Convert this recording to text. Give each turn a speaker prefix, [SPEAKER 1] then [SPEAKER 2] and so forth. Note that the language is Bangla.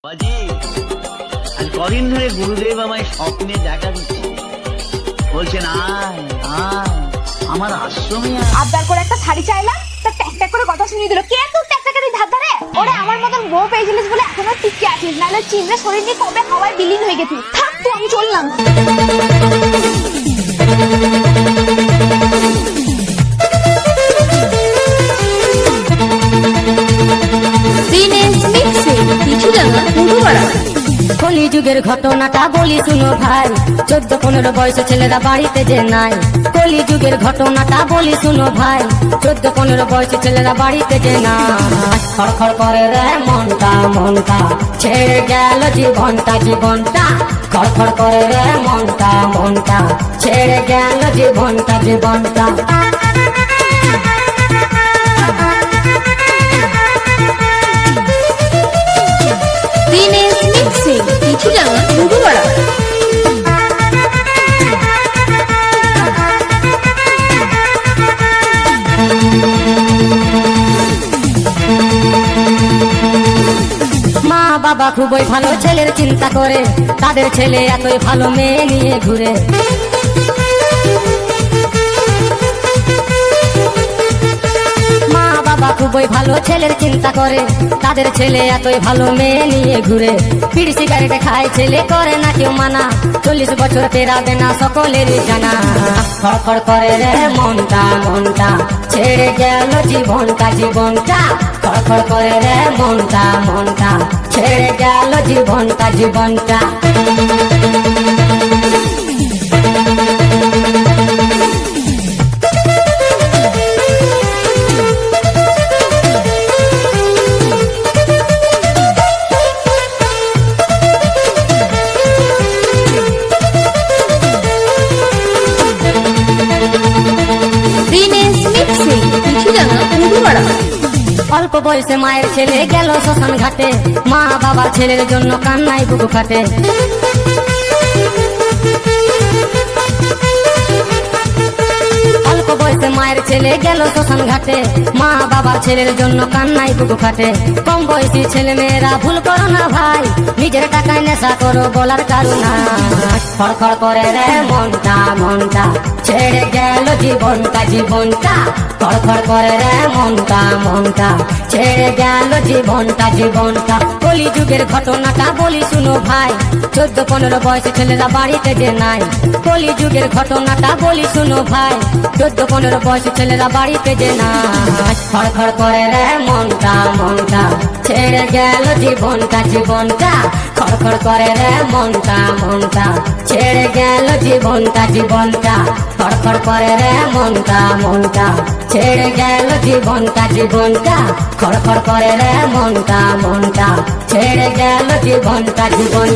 [SPEAKER 1] বাবাজি, আজ কদিন ধরে গুরুদেব আমায় স্বপ্নে দেখা দিচ্ছে, বলছেন আয় আয় আমার আশ্রমে আয়।
[SPEAKER 2] আবদার করে একটা শাড়ি চাইলাম, তা ট্যাক ট্যাক করে কথা শুনিয়ে দিল। কে তুই ট্যাক ট্যাকের ধার ধারে? ওরে আমার মতন বউ পেয়েছিলিস বলে এখনো টিকে আছিস, নাহলে চিন্তা শরীর নিয়ে কবে হাওয়ায় বিলীন হয়ে গেছিস। থাক তো, আমি চললাম।
[SPEAKER 3] কলিযুগের ঘটনাটা বলি শুনো ভাই, 14-15 বয়সে ছেলেরা বাড়িতে যে নাই। কলিযুগের ঘটনাটা বলি শুনো ভাই, 14-15 বয়সে ছেলেরা বাড়িতে যে নাই। খড়খড় করে রে মনটা মনটা, ছেড়ে গেল জীবনটা জীবনটা। খড়খড় করে রে মনটা মনটা, ছেড়ে গেল জীবনটা জীবনটা।
[SPEAKER 2] কিছু জানা দুপুরবেলা
[SPEAKER 3] মা বাবা খুবই ভালো ছেলের চিন্তা করে, তাদের ছেলে এতই ভালো মেয়ে নিয়ে ঘুরে। মা বাবা খুবই ভালো ছেলের চিন্তা করে, তাদের ছেলে এতই ভালো মেয়ে নিয়ে ঘুরে। বিড়ি সিগারেট খায় ছেলে, করে না কেউ মানা, 40 বছর পেরাবে না সকলেরই জানা। খড়খড় করে রে মনটা মনটা, ছেড়ে গেল জীবনটা জীবনটা। খড়খড় করে রে মনটা মনটা, ছেড়ে গেল জীবনটা জীবনটা। অল্প বয়সে মায়ের ছেলে গেল শ্মশান ঘাটে, মা বাবা ছেলের জন্য কান্নায় বুক ফাটে। অল্প বয়সে মায়ের ছেলে গেল শ্মশান ঘাটে, মা বাবা ছেলের জন্য কান্নায় বুক ফাটে। কম বয়সী ছেলে মেয়েরা ভুল করো না ভাই, নিজের টাকায় নেশা করো বলার কারণা। খড়খড় করে রে মনটা মনটা, ছেড়ে গেল জীবনটা জীবনটা। খড়খড় করে রে মনটা মনটা, ছেড়ে গেল জীবনটা জীবনটা। কলিযুগের ঘটনাটা বলি শুনো ভাই, 14-15 বয়সে ছেলেরা বাড়িতে যে নাই। কলিযুগের ঘটনাটা বলি শুনো ভাই, 14-15 বয়সে ছেলেরা বাড়িতে যে নাই। খড়খড় করে রে মনটা মনটা, ছেড়ে গেল জীবনটা জীবনটা। খড়খড় করে রে মনটা মনটা, ছেড়ে গেল জীবনটা জীবনটা। খড়খড় করে রে মনটা মনটা, ছেড়ে গেল জীবনটা জীবনটা। খড়খড় করে রে মনটা মনটা, ছেড়ে গেল জীবনটা জীবন।